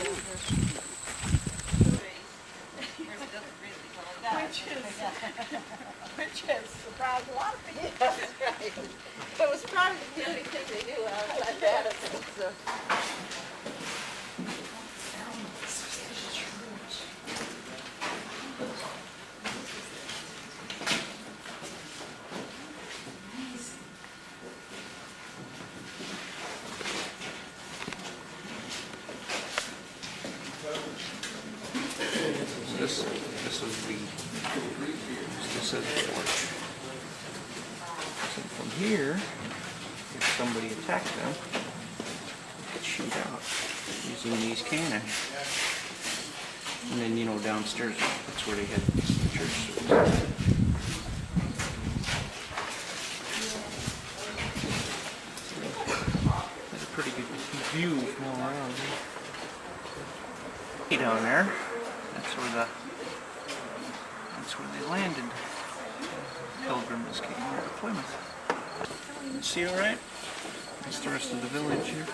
Which has surprised a lot of people. That's right. It was probably the only thing they knew outside that. So. This is the porch. So from here, if somebody attacked them, they could shoot out using these cannons. And then, you know, downstairs, that's where they had the church service. That's a pretty good view from all around here. Down there, that's where they landed. Pilgrims came here to Plymouth. See all right? That's the rest of the village here.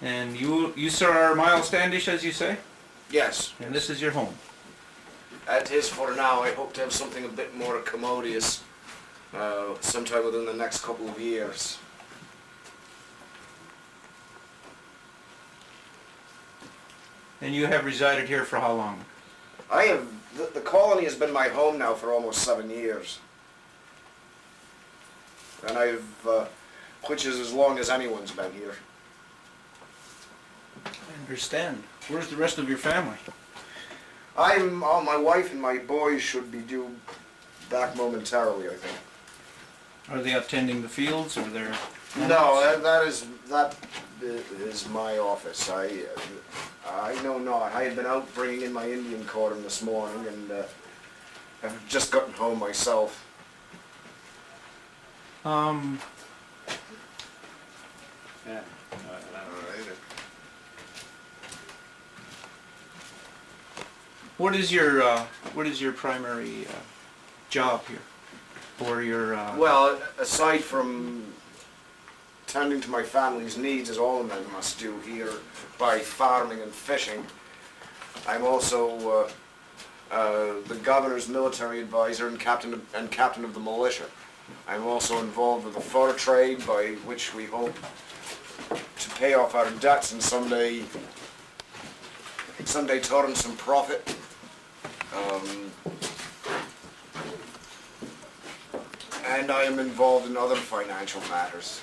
And you sir are Miles Standish, as you say? Yes. And this is your home? It is for now. I hope to have something a bit more commodious sometime within the next couple of years. And you have resided here for how long? I have. The colony has been my home now for almost 7 years. And which is as long as anyone's been here. I understand. Where's the rest of your family? My wife and my boys should be due back momentarily, I think. Are they attending the fields, or they're... No, that is my office. I know not. I had been out bringing in my Indian corn this morning, and I've just gotten home myself. Yeah. What is your primary job here, or your? Well, aside from tending to my family's needs, as all men must do here by farming and fishing, I'm also the governor's military advisor and captain of the militia. I'm also involved with the fur trade, by which we hope to pay off our debts and someday turn some profit. And I am involved in other financial matters.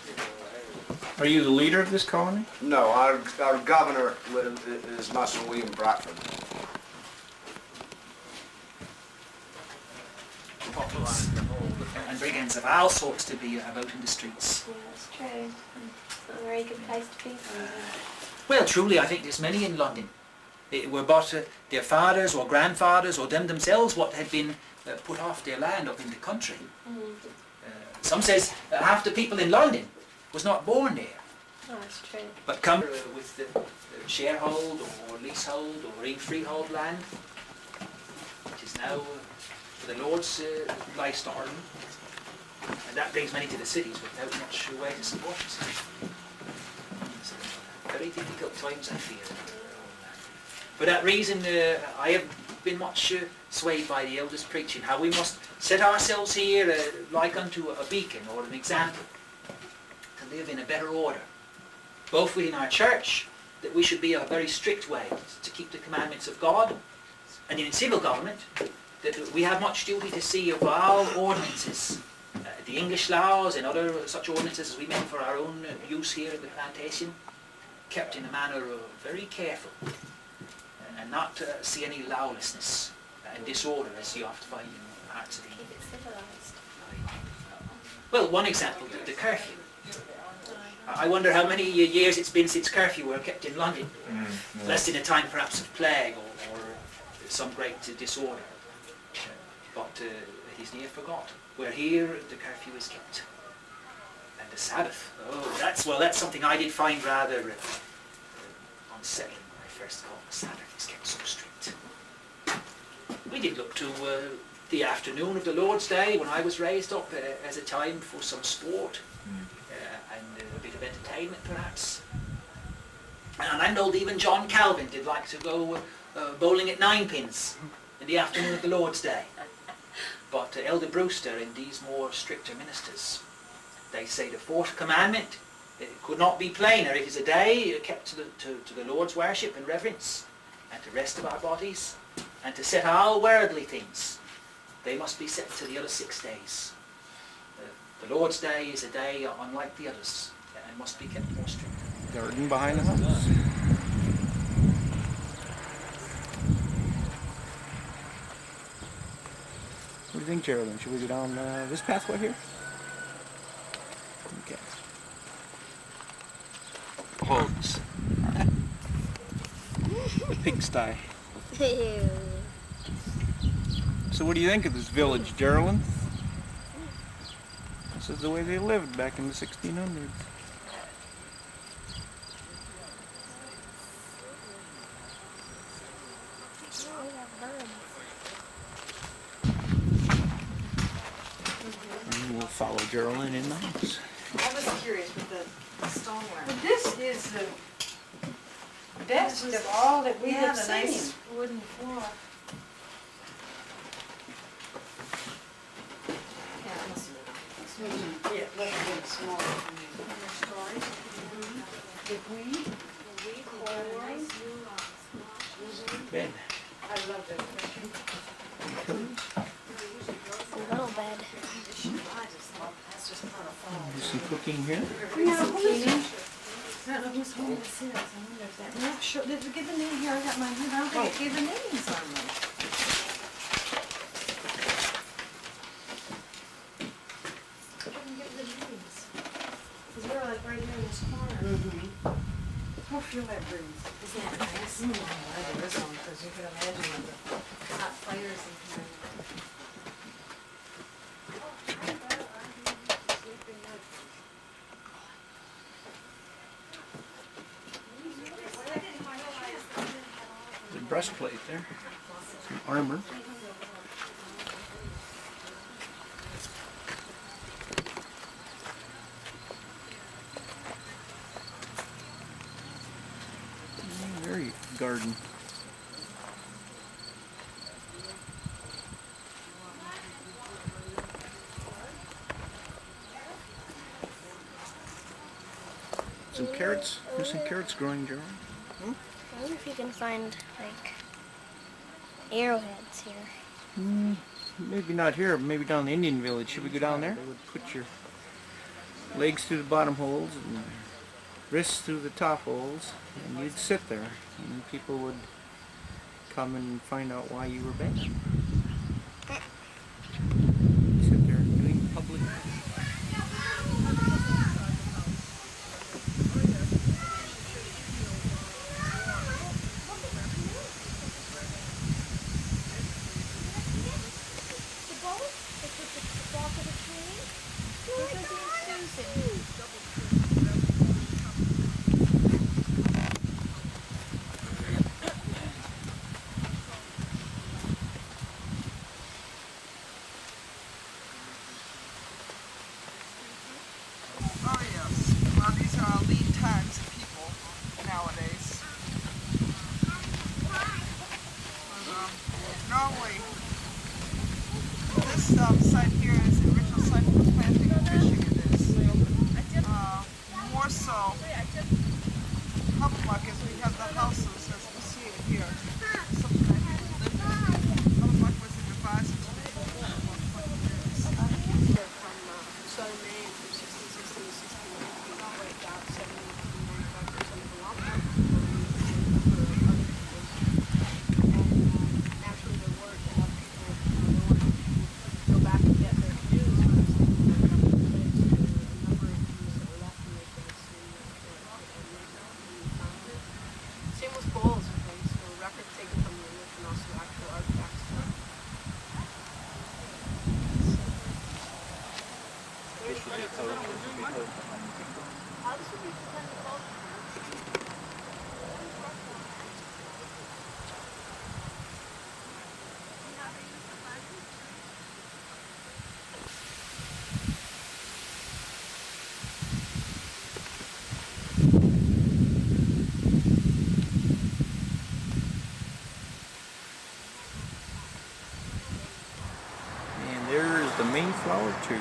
Are you the leader of this colony? No, our governor is Master William Bradford. And brigands of all sorts to be about in the streets. Yeah, that's true. It's not a very good place to be from. Well, truly, I think there's many in London. It were but their fathers or grandfathers or them themselves what had been put off their land up in the country. Some says half the people in London was not born there. Oh, that's true. But come with the sharehold or leasehold or in freehold land, which is now the Lord's livestock, and that brings many to the cities without much way to support themselves. Very difficult times, I fear. For that reason, I have been much swayed by the elders' preaching, how we must set ourselves here like unto a beacon or an example, to live in a better order, both within our church, that we should be a very strict way to keep the commandments of God, and in civil government, that we have much duty to see of all ordinances, the English laws and other such ordinances as we make for our own use here in the plantation, kept in a manner very careful, and not see any lawlessness and disorder as you often find in parts of England. Keep it civilised. Well, one example, the curfew. I wonder how many years it's been since curfew were kept in London. Less in a time perhaps of plague or some great disorder. But it is near forgot. Where here the curfew is kept. And the Sabbath, that's something I did find rather unsettling when I first called the Sabbath is kept so strict. We did look to the afternoon of the Lord's Day when I was raised up as a time for some sport and a bit of entertainment perhaps. And I'm told even John Calvin did like to go bowling at ninepins in the afternoon of the Lord's Day. But Elder Brewster and these more stricter ministers, they say the fourth commandment could not be plainer. It is a day kept to the Lord's worship and reverence and to rest of our bodies and to set all worldly things. They must be set to the other 6 days. The Lord's Day is a day unlike the others and must be kept more strict. Garden behind the house. What do you think, Geraldine? Should we go down this pathway here? Okay. Hogs. Pigsty. So what do you think of this village, Geraldine? This is the way they lived back in the 1600s. And we'll follow Geraldine in the house. I was curious with the stoneware. But this is the best of all that we have seen. nice wooden floor. Yeah, it must have been. Yeah, like a bit smaller. Storage. Debris. Bed. I love it. A little bed. That's just part of fall. Do some cooking here. Yeah, I don't know whose home this is. I wonder if that. No, sure. Did we get the name here? I got mine here. I don't think it gave the names on them. I didn't get the names. Because we're like right here in this corner. Oh, feel that breeze. Isn't that nice? I love this one because you can imagine the hot fires in here. There's a breastplate there. Some armor. Very garden. Some carrots. There's some carrots growing, Gerald. I wonder if you can find, like, arrowheads here. Maybe not here, but maybe down in the Indian village. Should we go down there? They would put your legs through the bottom holes and wrists through the top holes, and you'd sit there, and people would come and find out why you were bad. Sit there doing public. Oh yes. Well, these are our lead times of people nowadays. Normally, this site here is the original site for planting and fishing. It is more so. Hubbabuck is we have the houses as we see it here. Something that people live in. Hubbabuck was an advisor to the for 20 years. Southern Maine from 1660 to 1680, all the way down 70 to 95% of the lot. Actually, there were to have people go back and get their canoes. Mayflower too.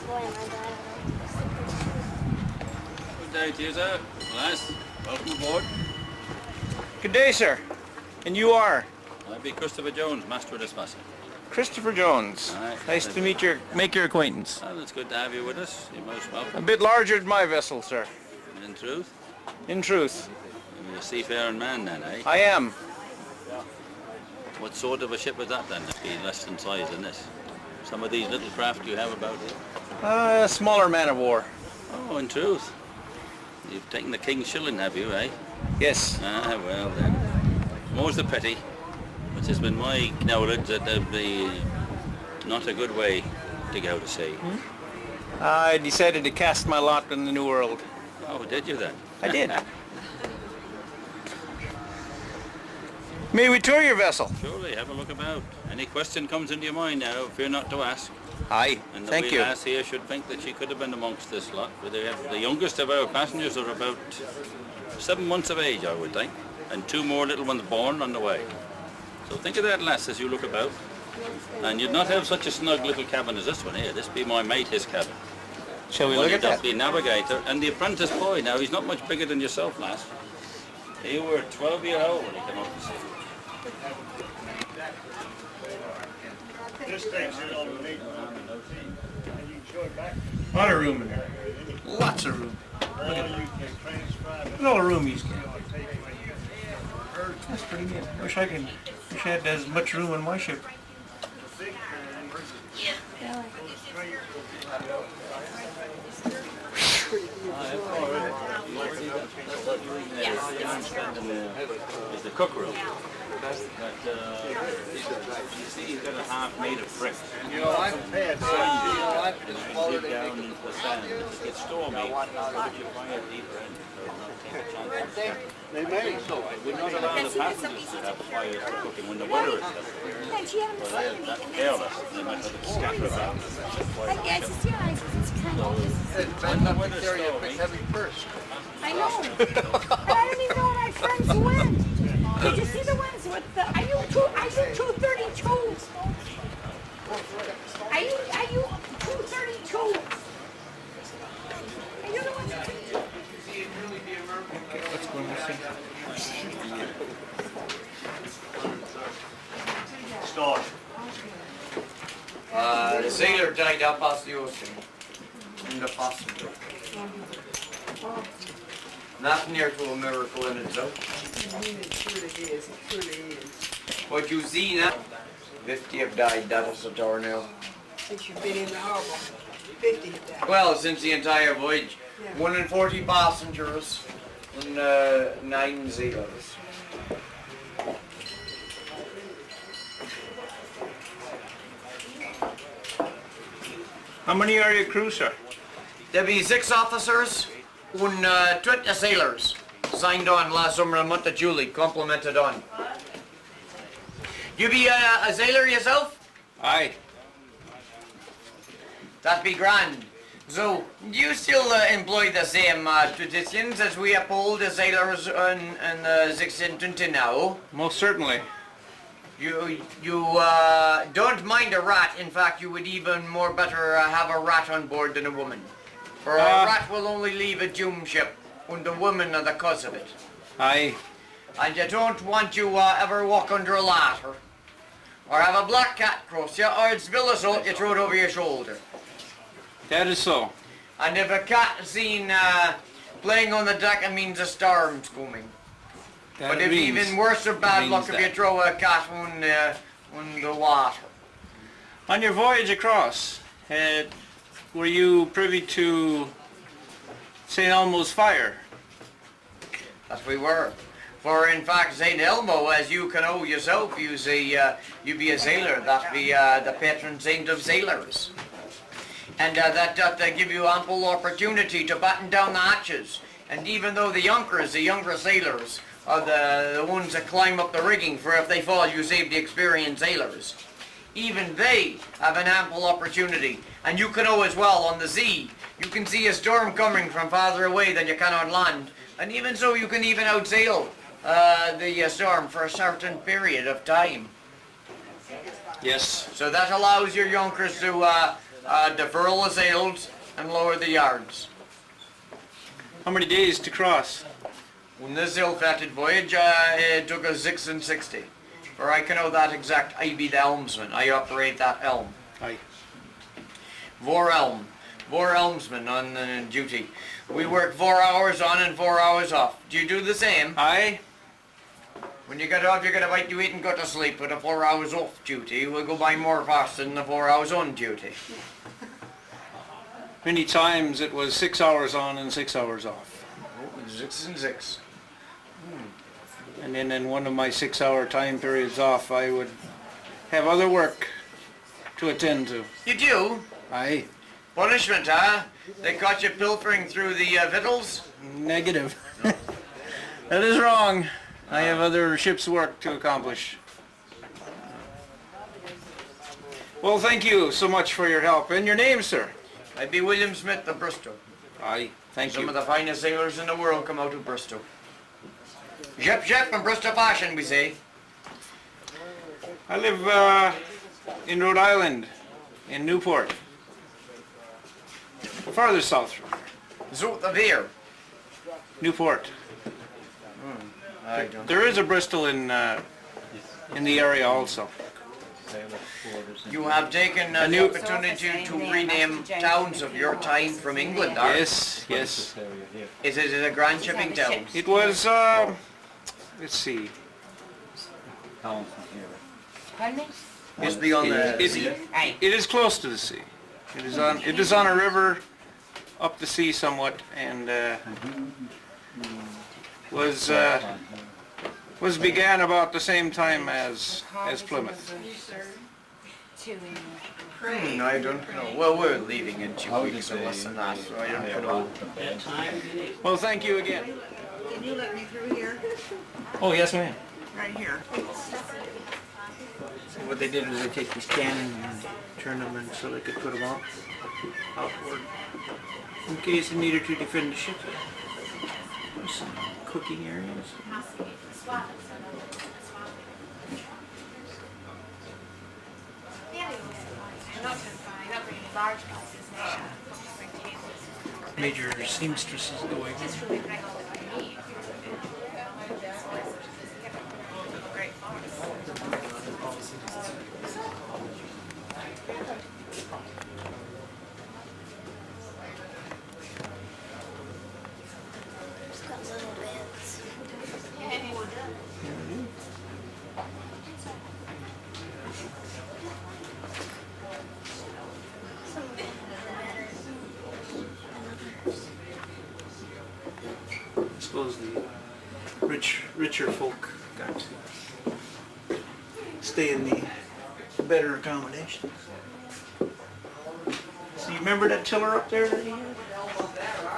Boy, am I glad Good day to you, sir. Lass, welcome aboard. Good day, sir. And you are? I be Christopher Jones, master of this vessel. Christopher Jones. Aye. Nice to make your acquaintance. Well, it's good to have you with us. You're most A welcome. bit larger than my vessel, sir. In truth, In truth, you're a seafaring man then, eh? I am. What sort of a ship is that then? It'd be less than size than this. Some of these little craft you have about here. A smaller man of war. Oh, in truth. You've taken the king's shilling, have you, eh? Yes. Ah, well then. More's the pity. It has been my knowledge that that'd be not a good way to go to sea. I decided to cast my lot in the New World. Oh, did you then? I did. May we tour your vessel? Surely, have a look about. Any question comes into your mind now, fear not to ask. Aye. And the Thank wee you. lass here should think that she could have been amongst this lot. But they have, the youngest of our passengers are about 7 months of age, I would think, and 2 more little ones born on the way. So think of that, lass, as you look about. And you'd not have such a snug little cabin as this one here. This be my mate, his cabin. Shall we One look at that? The navigator and the apprentice boy. Now, he's not much bigger than yourself, lass. You were 12-year-old when he came up to sea. lot of room in there. Lots of room. Look at all the room he's got. That's pretty neat. Wish I had as much room in my ship. Is the cook room. That, you see he's got a half made of brick. You know, I've had Deep down into the sand. If it gets stormy, you find it deeper in. So not take a chance. they may. We're not allowed the passengers to have fires for cooking when the weather is tough. Well, they're that careless. They might have to scatter about. I guess it's it's kind of. It's been enough to carry a big heavy purse. I know. But I don't even know where my friends went. Did you see the ones with the? Are you 232s? Are you 232s? Are you the ones that? Okay, let's go and see. The sailor died up past the ocean. In the passenger. Not near to a miracle in itself. It truly is. It truly is. What you see now, 50 have died, that is a tornado. Since you've been in the harbor, 50 of that. Well, since the entire voyage, Yeah. 1 in 40 passengers and 9 sailors. How many are your crew, sir? There be 6 officers and 20 sailors. Signed on last summer in month of July, complimented on. You be a sailor yourself? Aye. That be grand. So, do you still employ the same traditions as we uphold as sailors in the 16th now? Most certainly. You don't mind a rat. In fact, you would even more better have a rat on board than a woman. For a rat will only leave a doom ship, and the women are the cause of it. Aye. And you don't want you ever walk under a ladder, or have a black cat cross you, or it's bill of salt you throw it over your shoulder. That is so. And if a cat is seen playing on the deck, it means a storm's coming. That But if means- even worse or bad means luck if you that. throw a cat on the water. On your voyage across, were you privy to St. Elmo's fire? As we were. For in fact, St. Elmo, as you can know yourself, you be a sailor, that be the patron saint of sailors. And that give you ample opportunity to batten down the hatches. And even though the younger sailors, are the ones that climb up the rigging, for if they fall, you save the experienced sailors. Even they have an ample opportunity. And you can know as well, on the sea, you can see a storm coming from farther away than you can on land. And even so, you can even outsail the storm for a certain period of time. Yes. So that allows your yonkers to defurl the sails and lower the yards. How many days to cross? On this ill-fated voyage, it took us 6 and 60. For I can know that exact, I be the helmsman. I operate that helm. Aye. Vor helmsman on duty. We work 4 hours on and 4 hours off. Do you do the same? Aye. When you get off, you get a bite to eat and go to sleep. With the 4 hours off duty, we'll go by more faster than the 4 hours on duty. Many times it was 6 hours on and 6 hours off. 6 and 6. And then in one of my 6 hour time periods off, I would have other work to attend to. You do? Aye. Punishment, huh? They caught you pilfering through the victuals? Negative. That is wrong. I have other ship's work to accomplish. Well, thank you so much for your help. And your name, sir? I be William Smith of Bristol. Aye, thank Some you. of the finest sailors in the world come out of Bristol. Ship, ship, and Bristol fashion, we say. I live in Rhode Island, in Newport. Farther south from here. Zoot of here. Newport. I don't. There is a Bristol in the area also. You have taken the new- opportunity to rename towns of your time from England, are you? Yes, yes. Is it a grand shipping town? It was, let's see. Pardon me? Just beyond the It- sea. Right. It is close to the sea. It is on a river up the sea somewhat, and was began about the same time as Plymouth. I don't know. Well, we're leaving in 2 weeks or less than that, so I don't know. Well, thank you again. Can you let me through here? Oh, yes, ma'am. Right here. So what they did was they take these cannons and turn them in so they could put them out outward in case they needed to defend the ship. There's some cooking areas. Major seamstresses going. I suppose the richer folk got to stay in the better accommodations. So you remember that tiller up there that he had?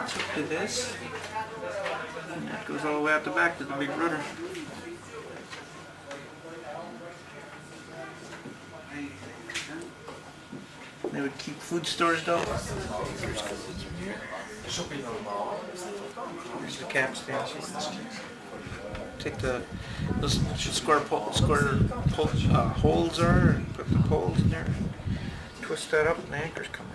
It's up to this. And that goes all the way out the back to the big rudder. They would keep food stores down. Here's the capstan. Take those square holes are and put the poles in there. Twist that up and the anchor's coming.